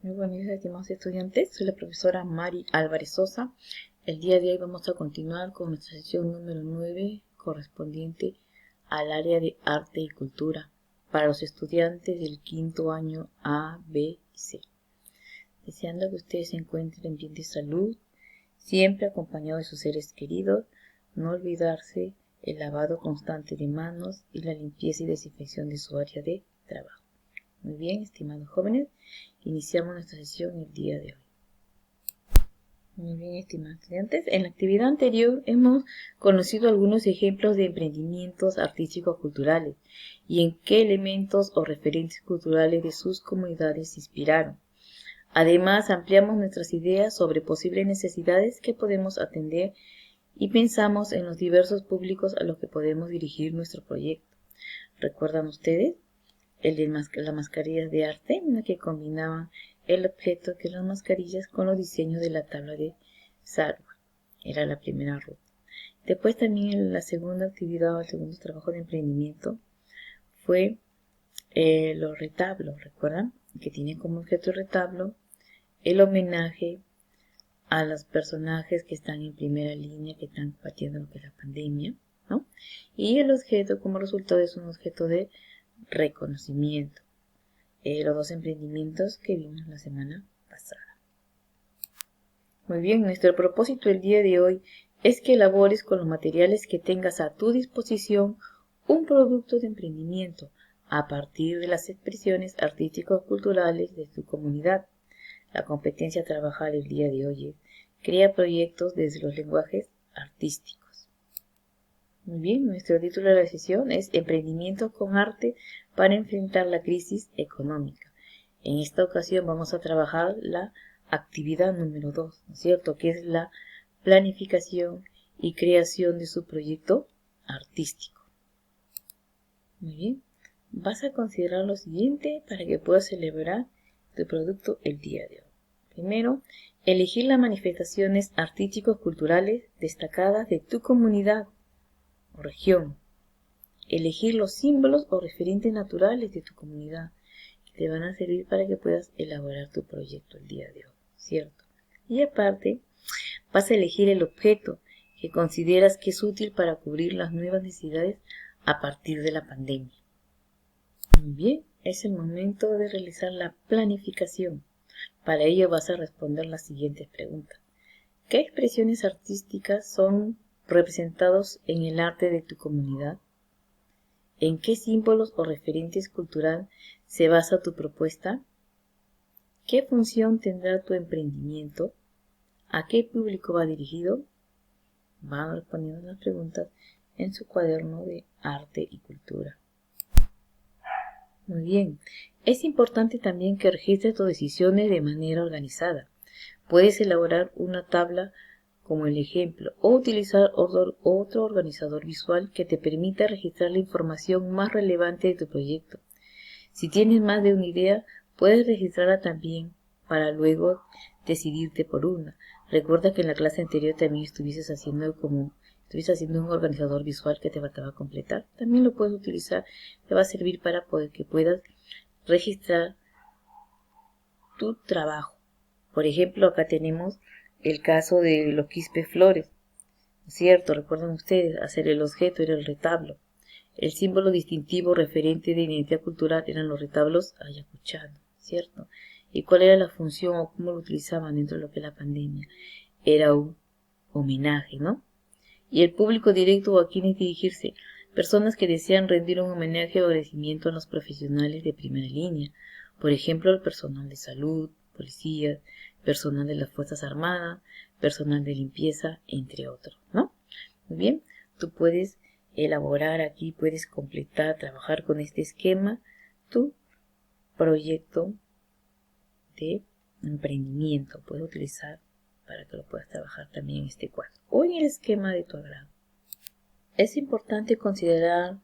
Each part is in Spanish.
Muy buenos días, estimados estudiantes. Soy la profesora Mari Álvarez Sosa. El día de hoy vamos a continuar con nuestra sesión número 9, correspondiente al área de arte y cultura, para los estudiantes del quinto año A, B y C. Deseando que ustedes se encuentren bien de salud, siempre acompañados de sus seres queridos, no olvidarse el lavado constante de manos y la limpieza y desinfección de su área de trabajo. Muy bien, estimados jóvenes, iniciamos nuestra sesión el día de hoy. Muy bien, estimados estudiantes, en la actividad anterior hemos conocido algunos ejemplos de emprendimientos artísticos culturales y en qué elementos o referentes culturales de sus comunidades se inspiraron. Además, ampliamos nuestras ideas sobre posibles necesidades que podemos atender y pensamos en los diversos públicos a los que podemos dirigir nuestro proyecto. ¿Recuerdan ustedes? El de las mascarillas de arte, en la que combinaban el objeto que las mascarillas con los diseños de la tabla de Sarwa. Era la primera ruta. Después también la segunda actividad o el segundo trabajo de emprendimiento fue los retablos, ¿recuerdan? Que tienen como objeto el retablo el homenaje a los personajes que están en primera línea, que están combatiendo lo que es la pandemia, ¿no? Y el objeto como resultado es un objeto de reconocimiento. Los dos emprendimientos que vimos la semana pasada. Muy bien, nuestro propósito el día de hoy es que elabores con los materiales que tengas a tu disposición un producto de emprendimiento a partir de las expresiones artístico-culturales de tu comunidad. La competencia a trabajar el día de hoy es crea proyectos desde los lenguajes artísticos. Muy bien, nuestro título de la sesión es Emprendimiento con arte para enfrentar la crisis económica. En esta ocasión vamos a trabajar la actividad número 2, ¿no es cierto? Que es la planificación y creación de su proyecto artístico. Muy bien, vas a considerar lo siguiente para que puedas celebrar tu producto el día de hoy. Primero, elegir las manifestaciones artísticos culturales destacadas de tu comunidad o región. Elegir los símbolos o referentes naturales de tu comunidad que te van a servir para que puedas elaborar tu proyecto el día de hoy, ¿cierto? Y aparte, vas a elegir el objeto que consideras que es útil para cubrir las nuevas necesidades a partir de la pandemia. Muy bien, es el momento de realizar la planificación. Para ello vas a responder las siguientes preguntas. ¿Qué expresiones artísticas son representados en el arte de tu comunidad? ¿En qué símbolos o referentes culturales se basa tu propuesta? ¿Qué función tendrá tu emprendimiento? ¿A qué público va dirigido? Van respondiendo las preguntas en su cuaderno de arte y cultura. Muy bien, es importante también que registres tus decisiones de manera organizada. Puedes elaborar una tabla como el ejemplo o utilizar otro organizador visual que te permita registrar la información más relevante de tu proyecto. Si tienes más de una idea, puedes registrarla también para luego decidirte por una. Recuerda que en la clase anterior también estuviste haciendo un organizador visual que te faltaba completar. También lo puedes utilizar, te va a servir para que puedas registrar tu trabajo. Por ejemplo, acá tenemos el caso de los quispes flores, ¿cierto? Recuerdan ustedes, hacer el objeto era el retablo. El símbolo distintivo referente de identidad cultural eran los retablos ayacuchanos, ¿cierto? ¿Y cuál era la función o cómo lo utilizaban dentro de lo que es la pandemia? Era un homenaje, ¿no? Y el público directo o a quienes dirigirse, personas que desean rendir un homenaje o agradecimiento a los profesionales de primera línea, por ejemplo, el personal de salud, policías, personal de las Fuerzas Armadas, personal de limpieza, entre otros, ¿no? Muy bien, tú puedes elaborar aquí, puedes completar, trabajar con este esquema tu proyecto de emprendimiento. Puedes utilizar para que lo puedas trabajar también en este cuadro o en el esquema de tu agrado. Es importante considerar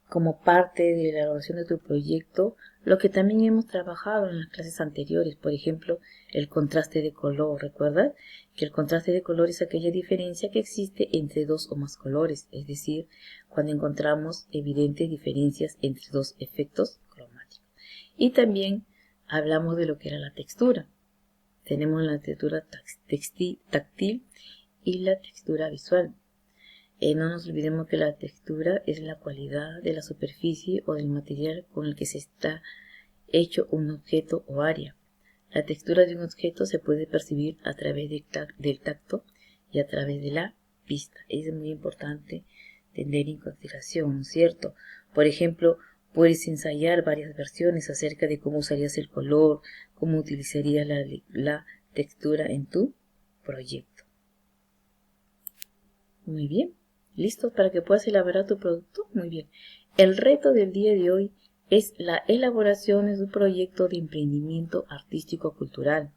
como parte de la elaboración de tu proyecto lo que también hemos trabajado en las clases anteriores, por ejemplo, el contraste de color. ¿Recuerdas? Que el contraste de color es aquella diferencia que existe entre dos o más colores, es decir, cuando encontramos evidentes diferencias entre dos efectos cromáticos. Y también hablamos de lo que era la textura. Tenemos la textura táctil y la textura visual. No nos olvidemos que la textura es la cualidad de la superficie o del material con el que se está hecho un objeto o área. La textura de un objeto se puede percibir a través del tacto y a través de la vista. Es muy importante tener en consideración, ¿no es cierto? Por ejemplo, puedes ensayar varias versiones acerca de cómo usarías el color, cómo utilizarías la textura en tu proyecto. Muy bien. ¿Listo para que puedas elaborar tu producto? Muy bien. El reto del día de hoy es la elaboración de tu proyecto de emprendimiento artístico-cultural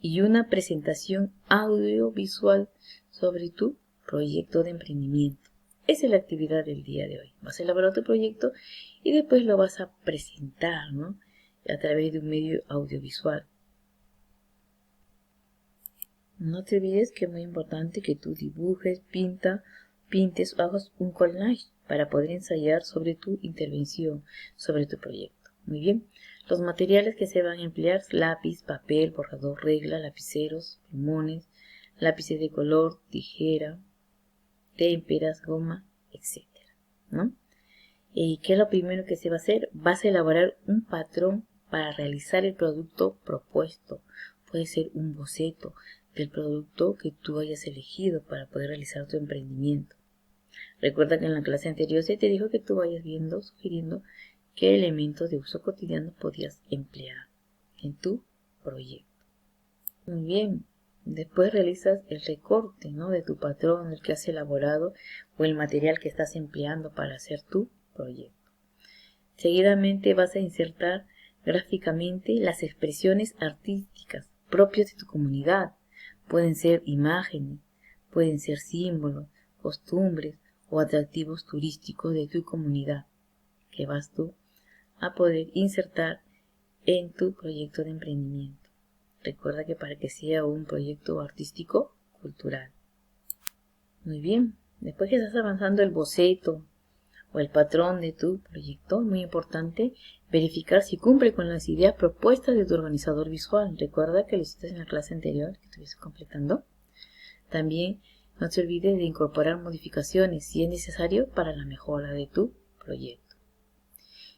y una presentación audiovisual sobre tu proyecto de emprendimiento. Esa es la actividad del día de hoy. Vas a elaborar tu proyecto y después lo vas a presentar, ¿no? A través de un medio audiovisual. No te olvides que es muy importante que tú dibujes, pintes o hagas un collage para poder ensayar sobre tu intervención, sobre tu proyecto. Muy bien. Los materiales que se van a emplear: lápiz, papel, borrador, regla, lapiceros, plumones, lápices de color, tijera, témperas, goma, etc. ¿No? ¿Y qué es lo primero que se va a hacer? Vas a elaborar un patrón para realizar el producto propuesto. Puede ser un boceto del producto que tú hayas elegido para poder realizar tu emprendimiento. Recuerda que en la clase anterior se te dijo que tú vayas viendo, sugiriendo qué elementos de uso cotidiano podías emplear en tu proyecto. Muy bien. Después realizas el recorte, ¿no?, de tu patrón, el que has elaborado o el material que estás empleando para hacer tu proyecto. Seguidamente vas a insertar gráficamente las expresiones artísticas propias de tu comunidad. Pueden ser imágenes, pueden ser símbolos, costumbres o atractivos turísticos de tu comunidad que vas tú a poder insertar en tu proyecto de emprendimiento. Recuerda que para que sea un proyecto artístico cultural. Muy bien, después que estás avanzando el boceto o el patrón de tu proyecto, muy importante verificar si cumple con las ideas propuestas de tu organizador visual. Recuerda que lo hiciste en la clase anterior que estuviste completando. También no te olvides de incorporar modificaciones si es necesario para la mejora de tu proyecto.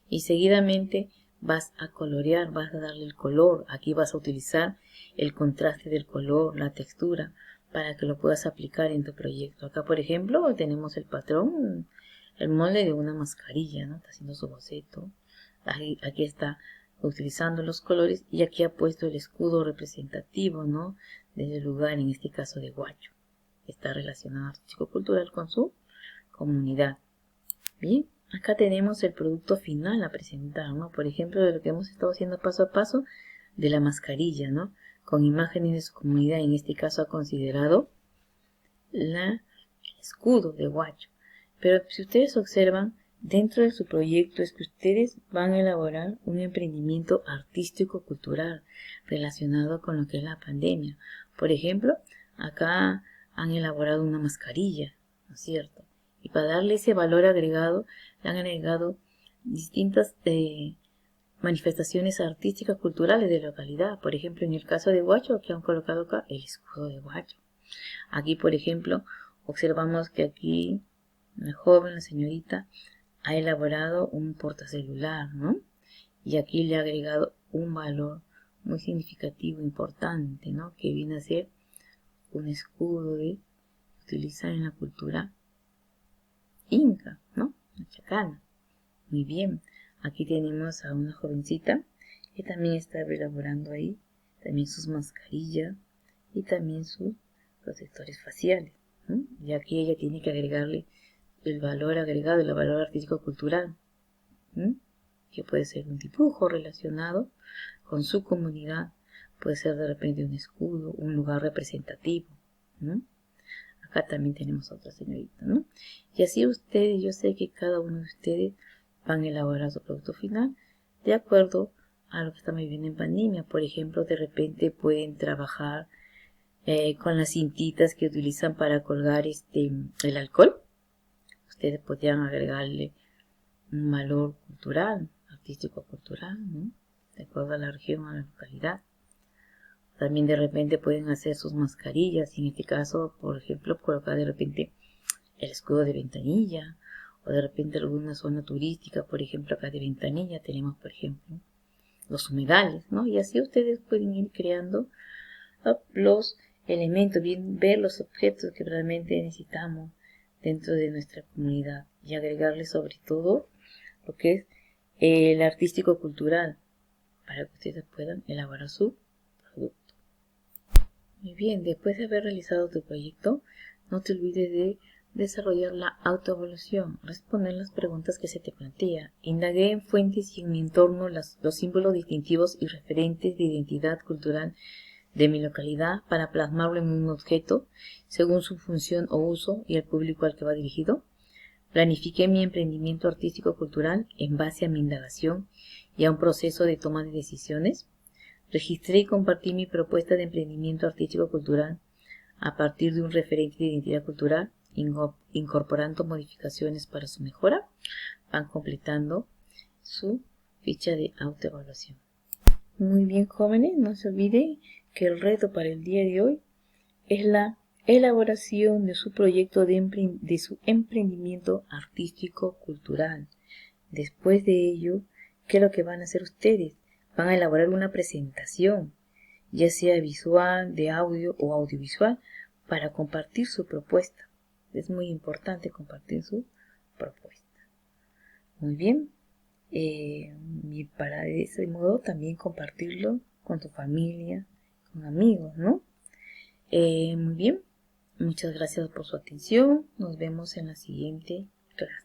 Y seguidamente vas a colorear, vas a darle el color. Aquí vas a utilizar el contraste del color, la textura, para que lo puedas aplicar en tu proyecto. Acá, por ejemplo, tenemos el patrón, el molde de una mascarilla, ¿no? Está haciendo su boceto. Aquí está utilizando los colores y aquí ha puesto el escudo representativo, ¿no?, del lugar, en este caso de Huacho. Está relacionado artístico-cultural con su comunidad. Bien, acá tenemos el producto final a presentar, ¿no? Por ejemplo, de lo que hemos estado haciendo paso a paso de la mascarilla, ¿no?, con imágenes de su comunidad. En este caso ha considerado el escudo de Huacho. Pero si ustedes observan, dentro de su proyecto es que ustedes van a elaborar un emprendimiento artístico-cultural relacionado con lo que es la pandemia. Por ejemplo, acá han elaborado una mascarilla, ¿no es cierto? Y para darle ese valor agregado, le han agregado distintas manifestaciones artísticas culturales de la localidad. Por ejemplo, en el caso de Huacho, que han colocado acá el escudo de Huacho. Aquí, por ejemplo, observamos que aquí la joven, la señorita, ha elaborado un portacelular, ¿no? Y aquí le ha agregado un valor muy significativo, importante, ¿no?, que viene a ser un escudo que utilizan en la cultura inca, ¿no?, la chacana. Muy bien, aquí tenemos a una jovencita que también está elaborando ahí también sus mascarillas y también sus protectores faciales, ¿no? Y aquí ella tiene que agregarle el valor agregado, el valor artístico-cultural, que puede ser un dibujo relacionado con su comunidad, puede ser de repente un escudo, un lugar representativo. Acá también tenemos a otra señorita, ¿no? Y así ustedes, yo sé que cada uno de ustedes van a elaborar su producto final de acuerdo a lo que estamos viviendo en pandemia. Por ejemplo, de repente pueden trabajar con las cintitas que utilizan para colgar el alcohol. Ustedes podrían agregarle un valor cultural, artístico-cultural, ¿no? de acuerdo a la región, a la localidad. También de repente pueden hacer sus mascarillas, y en este caso, por ejemplo, colocar de repente el escudo de Ventanilla, o de repente alguna zona turística, por ejemplo, acá de Ventanilla tenemos, por ejemplo, los humedales, ¿no? Y así ustedes pueden ir creando los elementos, bien ver los objetos que realmente necesitamos dentro de nuestra comunidad y agregarle sobre todo lo que es el artístico cultural para que ustedes puedan elaborar su producto. Muy bien, después de haber realizado tu proyecto, no te olvides de desarrollar la autoevaluación, responder las preguntas que se te plantea. Indagué en fuentes y en mi entorno los símbolos distintivos y referentes de identidad cultural de mi localidad para plasmarlo en un objeto según su función o uso y el público al que va dirigido. Planifiqué mi emprendimiento artístico-cultural en base a mi indagación y a un proceso de toma de decisiones. Registré y compartí mi propuesta de emprendimiento artístico-cultural a partir de un referente de identidad cultural, incorporando modificaciones para su mejora. Van completando su ficha de autoevaluación. Muy bien, jóvenes, no se olviden que el reto para el día de hoy es la elaboración de su proyecto de su emprendimiento artístico-cultural. Después de ello, ¿qué es lo que van a hacer ustedes? Van a elaborar una presentación, ya sea visual, de audio o audiovisual, para compartir su propuesta. Es muy importante compartir su propuesta. Muy bien. Y para de ese modo también compartirlo con tu familia, con amigos, ¿no? Muy bien. Muchas gracias por su atención. Nos vemos en la siguiente clase.